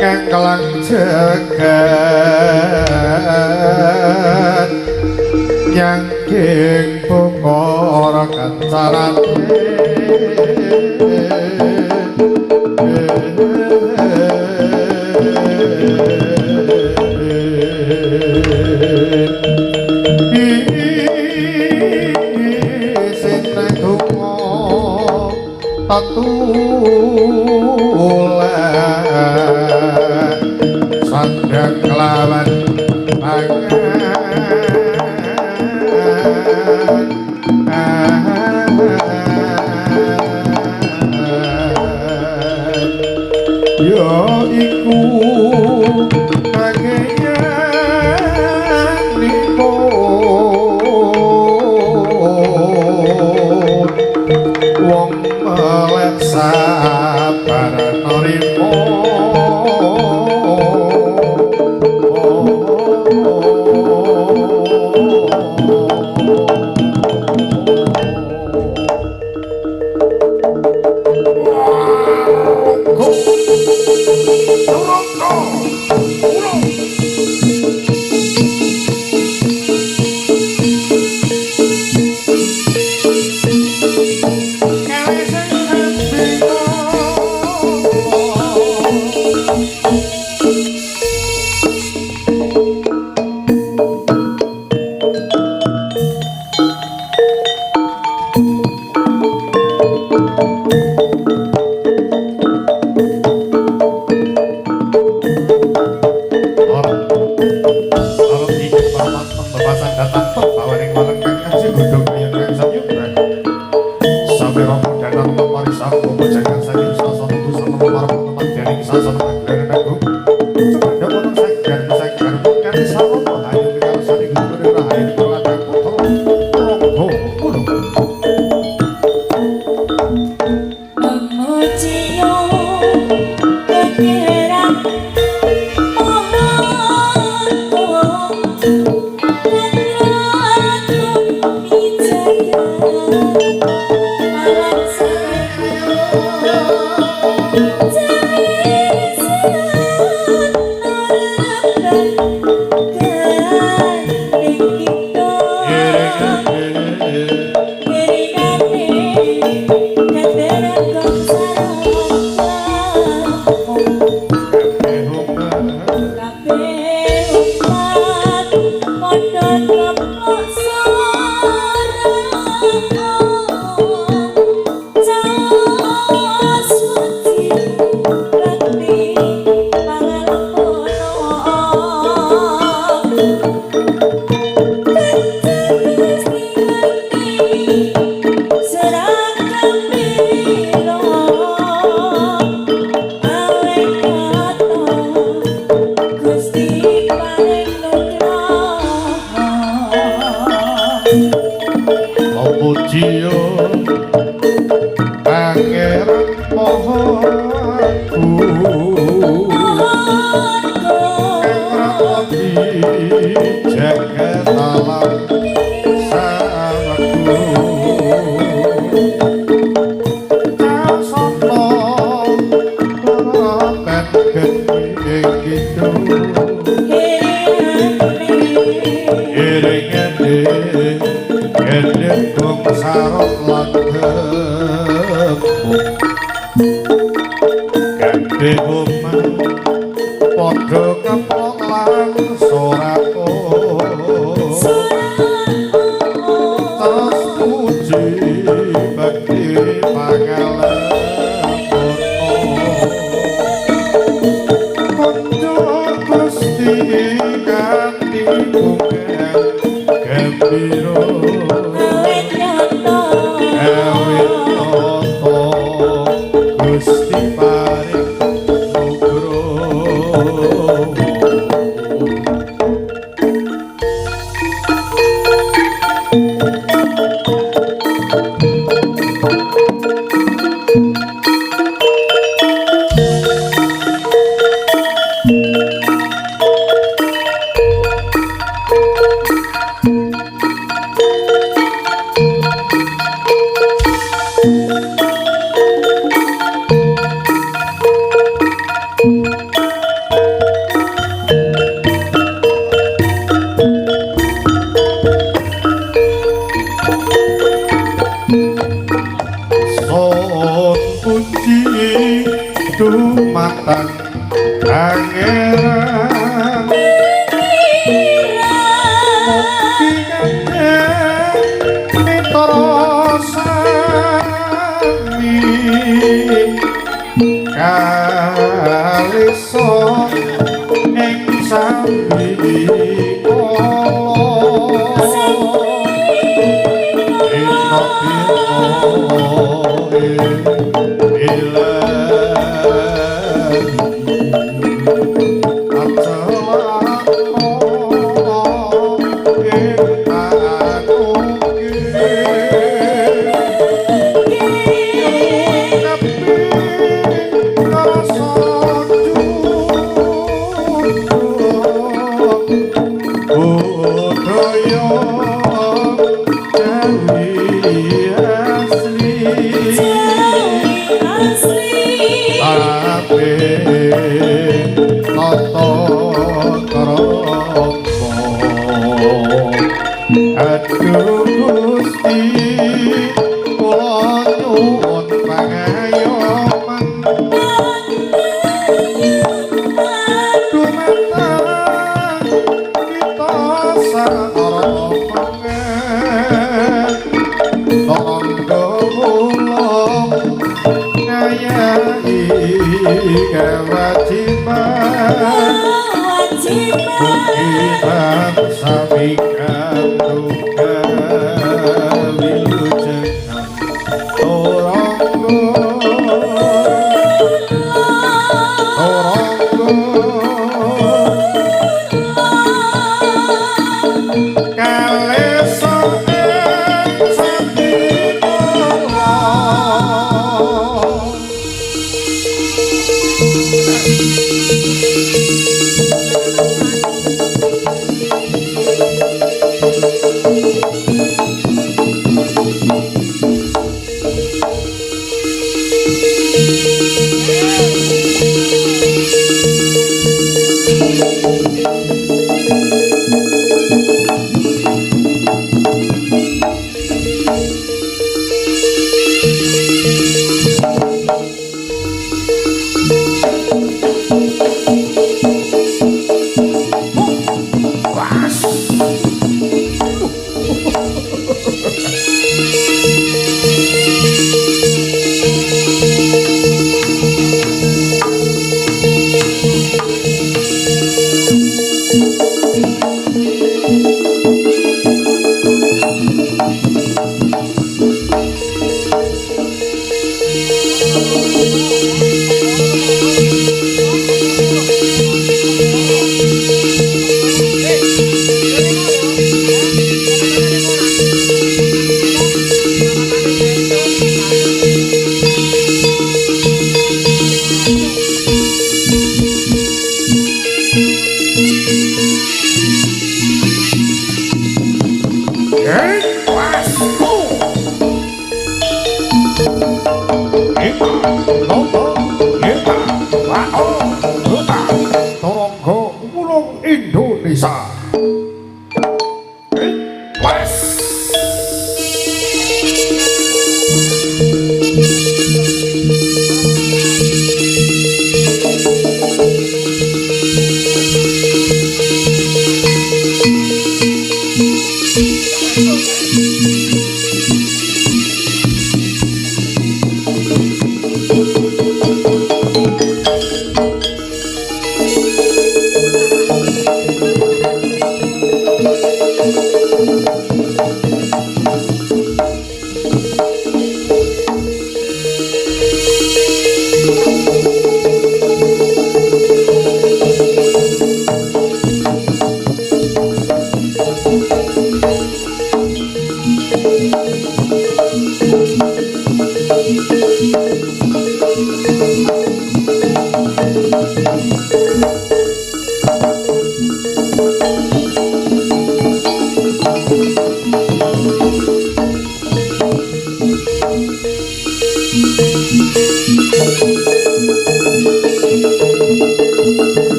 kang kelang jagat nyangking pukara kancarane Patulah sandang kelawan pangan yo iku kageyan nipun wong melek sabar norimo Gusti paring nugroho Tang Pangeran Mugi ngandheng mitara sami kalisa ing sami Aduh Gusti kula nyuwun pangayoman dumateng kita sarana pangen tangga kula ngayahi kewajiban kita sami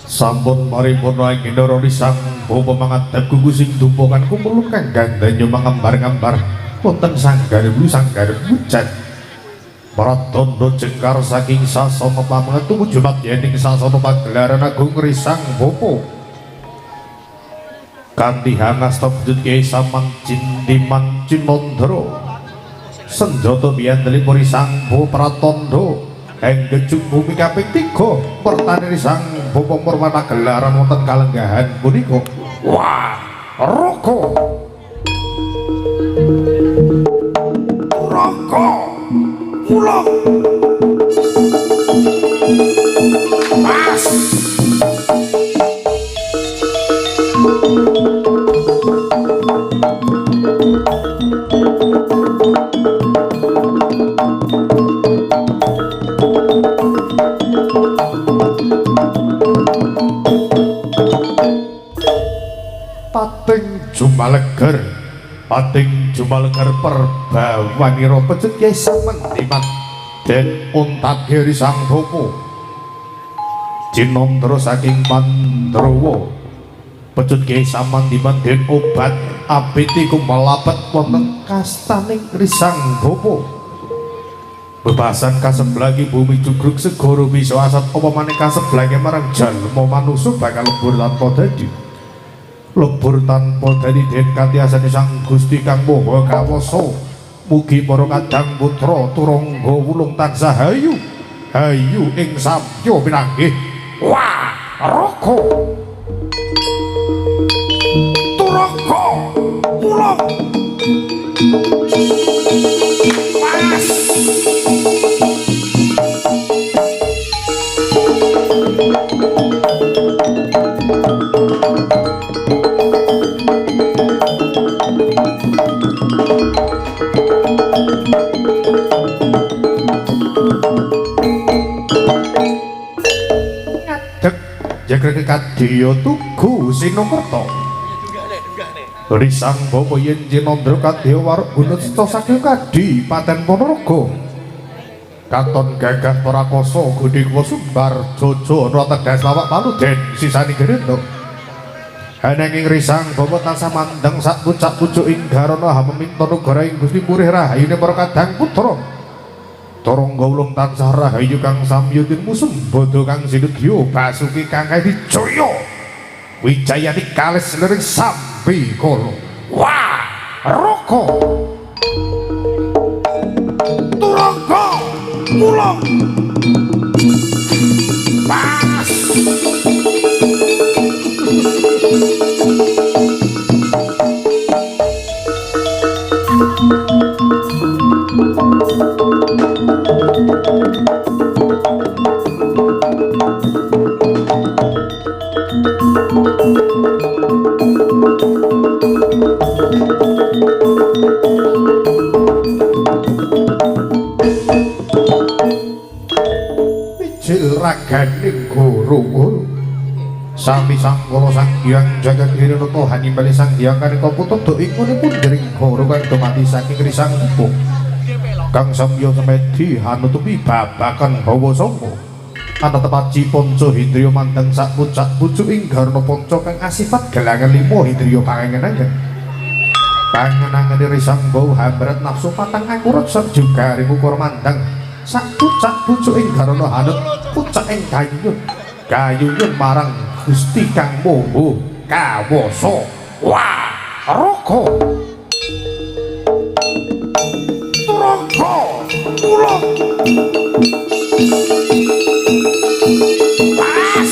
sampun paripurna ing ndara risang bapa mangadhep gugu sing tumpukan kumulung kang gandanya mangambar-ngambar wonten sanggar hujan pratandha jengkar saking sasana pamanget tumuju madyaning sasana pagelaran agung risang bapa kanthi hangasta bujut Kyai Saman Cindiman Cinandra senjata biyantelipun risang bapa pratandha Enggejuk bumi kaping 3 pertani risang bapa perwana gelaran wonten kalenggahan punika wah roko pulang mas pating jumaleger perbawanira pecet Kyai Saman Diman den untat risang bapa Cinandra saking Mandrawa pecut Kyai Saman Diman den obat abiti kumalapet wonten kastaning risang bapa bebasan kaseblagi bumi jugruk segara bisa asat apa maneh kaseblage marang jalma manusa bakal lebur tanpa dadi lebur tanpa dadi den katiasane sang Gusti kang Maha Kawasa mugi para kadang putra turangga wulung tansah hayu ing samya pinanggih wah raka turangga wulung mas jagrek kadya tugu Sinokerta risang bapa yen Cinandra kadya waruk gunut seta saking Kadipaten Ponorogo katon gagah prakoso Gedhe Sumbar Jojo Ratedas lawak palu den sisani gerendra ananging risang bapa tansah mandeng sak pucak-pucuk ing garana hameminta negara ing Gusti Purih rahayune para kadang putra Turangga wulung tansah rahayu kang samyutin musum bodo kang sinudya Basuki kang Jaya Wijayani kalis liring sambi kala wah raka turangga wulung pas raganing guru sami sangkala sang hyang jagat hirata hanimbali sang hyang kanika putra ingunipun dering guru kang dumadi saking risang empuk kang samya semedi hanutupi babakan bawa sanga ana tepaci panca hindriya mandang sak pucak pucuk ing garna panca kang asifat gelangan 5 hindriya pangenengan pangenangane risang bau hambrat nafsu patang angkurat juga rimukur mandang sak pucak pucuk ing garana hanut pucak ing kayuyun marang Gusti kang Maha Kawasa wah raka turangga wulung pas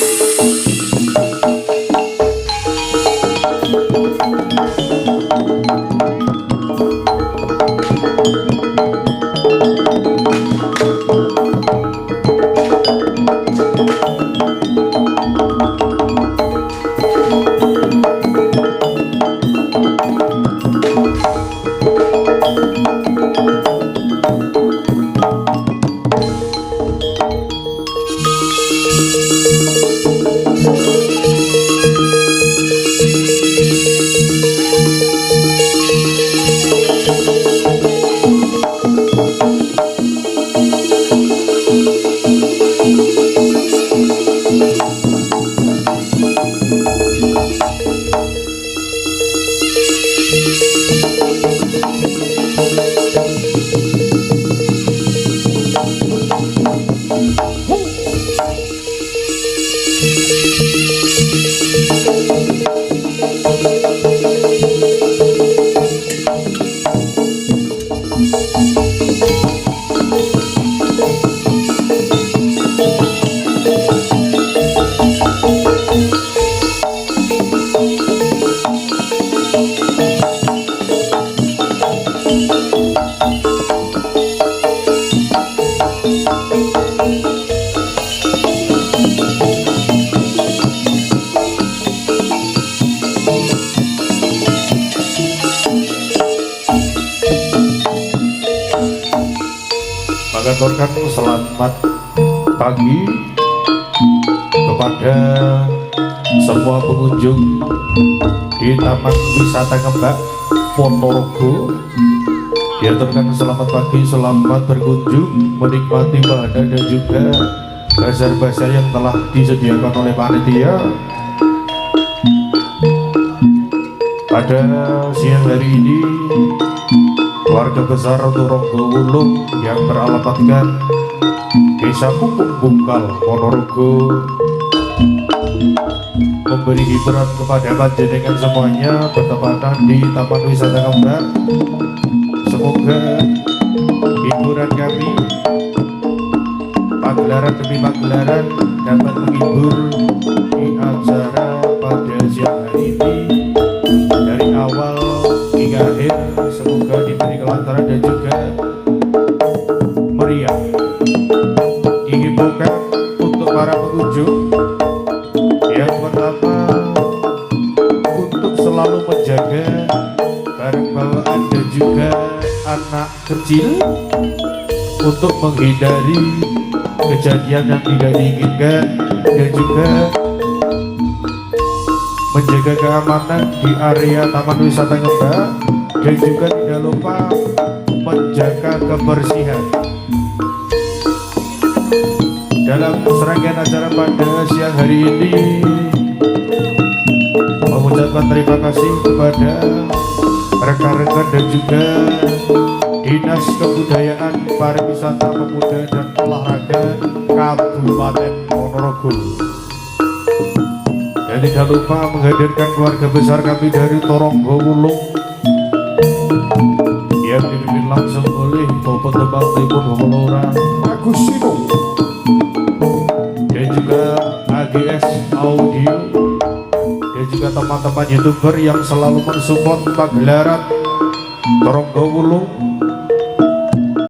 mengaturkan selamat pagi kepada semua pengunjung di Taman Wisata Ngembak Ponorogo. Diaturkan selamat pagi, selamat berkunjung, menikmati wahana dan juga bazar-bazar yang telah disediakan oleh panitia. Pada siang hari ini keluarga besar Toronggowulung yang beralamatkan Desa Pupung Bungkal, Ponorogo memberi hiburan kepada panjenengan semuanya bertepatan di Taman Wisata Ngembak. Semoga hiburan kami pagelaran demi pagelaran dapat menghibur di acara pada siang hari ini dari awal hingga akhir. Semoga diberi kelancaran dan juga meriah. Dihiburkan untuk para pengunjung yang pertama untuk selalu menjaga barang bawaan dan juga anak kecil untuk menghindari kejadian yang tidak diinginkan dan juga menjaga keamanan di area Taman Wisata Ngembak dan juga tidak lupa menjaga kebersihan. Dalam serangkaian acara pada siang hari ini mengucapkan terima kasih kepada rekan-rekan dan juga Dinas Kebudayaan Pariwisata Pemuda dan Olahraga Kabupaten Ponorogo. Dan tidak lupa menghadirkan keluarga besar kami dari Toronggowulung yang dipimpin langsung oleh Bapak Tebang Tribun Homolora Agus Sino dan juga AGS Audio dan juga teman-teman YouTuber yang selalu mensupport pagelaran Toronggowulung